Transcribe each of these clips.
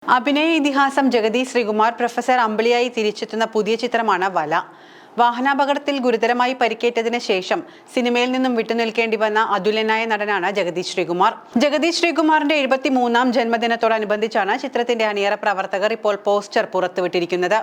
അഭിനയ ഇതിഹാസം ജഗതി ശ്രീകുമാർ പ്രൊഫസർ അമ്പിളിയായി തിരിച്ചെത്തുന്ന പുതിയ ചിത്രമാണ് വല. വാഹനാപകടത്തിൽ ഗുരുതരമായി പരിക്കേറ്റതിന് ശേഷം സിനിമയിൽ നിന്നും വിട്ടുനിൽക്കേണ്ടി വന്ന അതുല്യനായ നടനാണ് ജഗതി ശ്രീകുമാർ. ജഗതി ശ്രീകുമാറിന്റെ 73ാം ജന്മദിനത്തോടനുബന്ധിച്ചാണ് ചിത്രത്തിന്റെ അണിയറ പ്രവർത്തകർ ഇപ്പോൾ പോസ്റ്റർ പുറത്തുവിട്ടിരിക്കുന്നത്.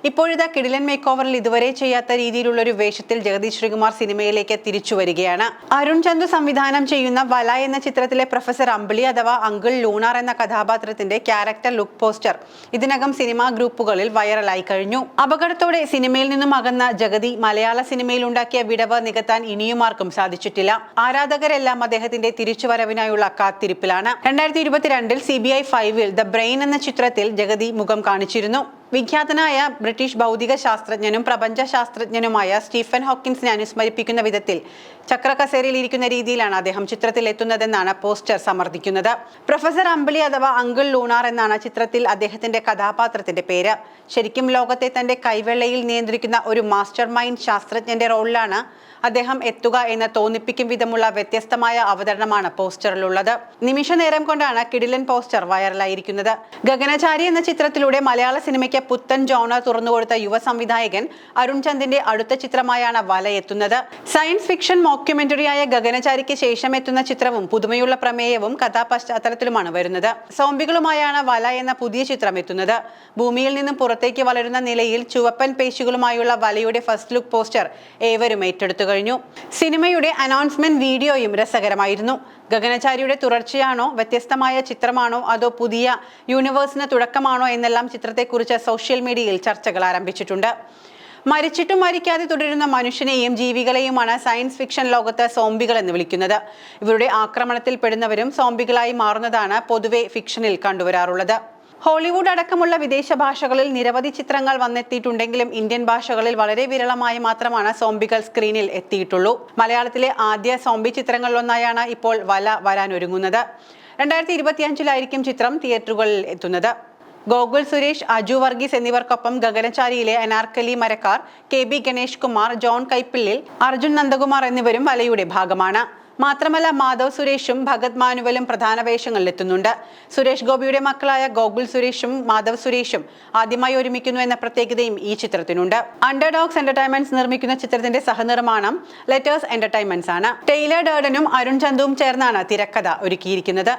ഇപ്പോഴത്തെ കിടിലൻ മേക്ക് ഓവറിൽ ഇതുവരെ ചെയ്യാത്ത രീതിയിലുള്ള ഒരു വേഷത്തിൽ ജഗതി ശ്രീകുമാർ സിനിമയിലേക്ക് തിരിച്ചു വരികയാണ്. അരുൺ ചന്തു സംവിധാനം ചെയ്യുന്ന വല എന്ന ചിത്രത്തിലെ പ്രൊഫസർ അമ്പിളി അഥവാ അങ്കിൾ ലൂണാർ എന്ന കഥാപാത്രത്തിന്റെ ക്യാരക്ടർ ലുക്ക് പോസ്റ്റർ ഇതിനകം സിനിമാ ഗ്രൂപ്പുകളിൽ വൈറലായി കഴിഞ്ഞു. അപകടത്തോടെ സിനിമയിൽ നിന്നും അകന്ന ജഗതി മലയാള സിനിമയിൽ ഉണ്ടാക്കിയ വിടവ് നികത്താൻ ഇനിയും ആർക്കും സാധിച്ചിട്ടില്ല. ആരാധകരെല്ലാം അദ്ദേഹത്തിന്റെ തിരിച്ചുവരവിനായുള്ള കാത്തിരിപ്പിലാണ്. 2022 CBI 5-ൽ ദ ബ്രെയിൻ എന്ന ചിത്രത്തിൽ ജഗതി മുഖം കാണിച്ചിരുന്നു. വിഖ്യാതനായ ബ്രിട്ടീഷ് ഭൗതിക ശാസ്ത്രജ്ഞനും പ്രപഞ്ച ശാസ്ത്രജ്ഞനുമായ സ്റ്റീഫൻ ഹോക്കിൻസിനെ അനുസ്മരിപ്പിക്കുന്ന വിധത്തിൽ ചക്രകസേരയിൽ ഇരിക്കുന്ന രീതിയിലാണ് അദ്ദേഹം ചിത്രത്തിൽ എത്തുന്നതെന്നാണ് പോസ്റ്റർ സമർത്ഥിക്കുന്നത്. പ്രൊഫസർ അമ്പിളി അഥവാ അങ്കിൾ ലൂണാർ എന്നാണ് ചിത്രത്തിൽ അദ്ദേഹത്തിന്റെ കഥാപാത്രത്തിന്റെ പേര്. ശരിക്കും ലോകത്തെ തന്റെ കൈവെള്ളയിൽ നിയന്ത്രിക്കുന്ന ഒരു മാസ്റ്റർ മൈൻഡ് ശാസ്ത്രജ്ഞന്റെ റോളിലാണ് അദ്ദേഹം എത്തുക എന്ന് തോന്നിപ്പിക്കും വിധമുള്ള വ്യത്യസ്തമായ അവതരണമാണ് പോസ്റ്ററിലുള്ളത്. നിമിഷ നേരം കൊണ്ടാണ് കിടിലൻ പോസ്റ്റർ വൈറലായിരിക്കുന്നത്. ഗഗനചാരി എന്ന ചിത്രത്തിലൂടെ മലയാള സിനിമയ്ക്ക് പുത്തൻ ജോണർ തുറന്നുകൊടുത്ത യുവ സംവിധായകൻ അരുൺ ചന്ദിന്റെ അടുത്ത ചിത്രമായാണ് വല എത്തുന്നത്. സയൻസ് ഫിക്ഷൻ മോക്യുമെന്ററിയായ ഗഗനചാരിക്ക് ശേഷം എത്തുന്ന ചിത്രവും പുതുമയുള്ള പ്രമേയവും കഥാപശ്ചാത്തലത്തിലുമാണ് വരുന്നത്. സോംബികളുമായാണ് വല എന്ന പുതിയ ചിത്രം എത്തുന്നത്. ഭൂമിയിൽ നിന്നും പുറത്തേക്ക് വളരുന്ന നിലയിൽ ചുവപ്പൻ പേശികളുമായുള്ള വലയുടെ ഫസ്റ്റ് ലുക്ക് പോസ്റ്റർ ഏവരും ഏറ്റെടുത്തു കഴിഞ്ഞു. സിനിമയുടെ അനൗൺസ്മെന്റ് വീഡിയോയും രസകരമായിരുന്നു. ഗഗനചാരിയുടെ തുടർച്ചയാണോ, വ്യത്യസ്തമായ ചിത്രമാണോ, അതോ പുതിയ യൂണിവേഴ്സിന് തുടക്കമാണോ എന്നെല്ലാം ചിത്രത്തെക്കുറിച്ച് സോഷ്യൽ മീഡിയയിൽ ചർച്ചകൾ ആരംഭിച്ചിട്ടുണ്ട്. മരിച്ചിട്ടും മരിക്കാതെ തുടരുന്ന മനുഷ്യനെയും ജീവികളെയുമാണ് സയൻസ് ഫിക്ഷൻ ലോകത്ത് സോംബികൾ എന്ന് വിളിക്കുന്നത്. ഇവരുടെ ആക്രമണത്തിൽ പെടുന്നവരും സോംബികളായി മാറുന്നതാണ് പൊതുവെ ഫിക്ഷനിൽ കണ്ടുവരാറുള്ളത്. ഹോളിവുഡ് അടക്കമുള്ള വിദേശ ഭാഷകളിൽ നിരവധി ചിത്രങ്ങൾ വന്നെത്തിയിട്ടുണ്ടെങ്കിലും ഇന്ത്യൻ ഭാഷകളിൽ വളരെ വിരളമായി മാത്രമാണ് സോംബികൾ സ്ക്രീനിൽ എത്തിയിട്ടുള്ളൂ. മലയാളത്തിലെ ആദ്യ സോംബി ചിത്രങ്ങളിലൊന്നായാണ് ഇപ്പോൾ വല വരാനൊരുങ്ങുന്നത്. 2025-ലായിരിക്കും ചിത്രം തിയേറ്ററുകളിൽ എത്തുന്നത്. ഗോകുൽ സുരേഷ്, അജു വർഗീസ് എന്നിവർക്കൊപ്പം ഗഗനചാരിയിലെ അനാർക്കലി മരക്കാർ, KB ഗണേഷ് കുമാർ, ജോൺ കൈപ്പിള്ളിൽ, അർജുൻ നന്ദകുമാർ എന്നിവരും വലയുടെ ഭാഗമാണ്. മാത്രമല്ല മാധവ് സുരേഷും ഭഗത് മാനുവലും പ്രധാന വേഷങ്ങളിലെത്തുന്നുണ്ട്. സുരേഷ് ഗോപിയുടെ മക്കളായ ഗോകുൽ സുരേഷും മാധവ് സുരേഷും ആദ്യമായി ഒരുമിക്കുന്നു എന്ന പ്രത്യേകതയും ഈ ചിത്രത്തിനുണ്ട്. അണ്ടർഡോഗ്സ് എന്റർടൈൻമെന്റ്സ് നിർമ്മിക്കുന്ന ചിത്രത്തിന്റെ സഹനിർമ്മാണം ലെറ്റേഴ്സ് എന്റർടൈൻമെന്റ്സ് ആണ്. ടെയ്ലർ ഡേർഡനും അരുൺ ചന്തുവും ചേർന്നാണ് തിരക്കഥ ഒരുക്കിയിരിക്കുന്നത്.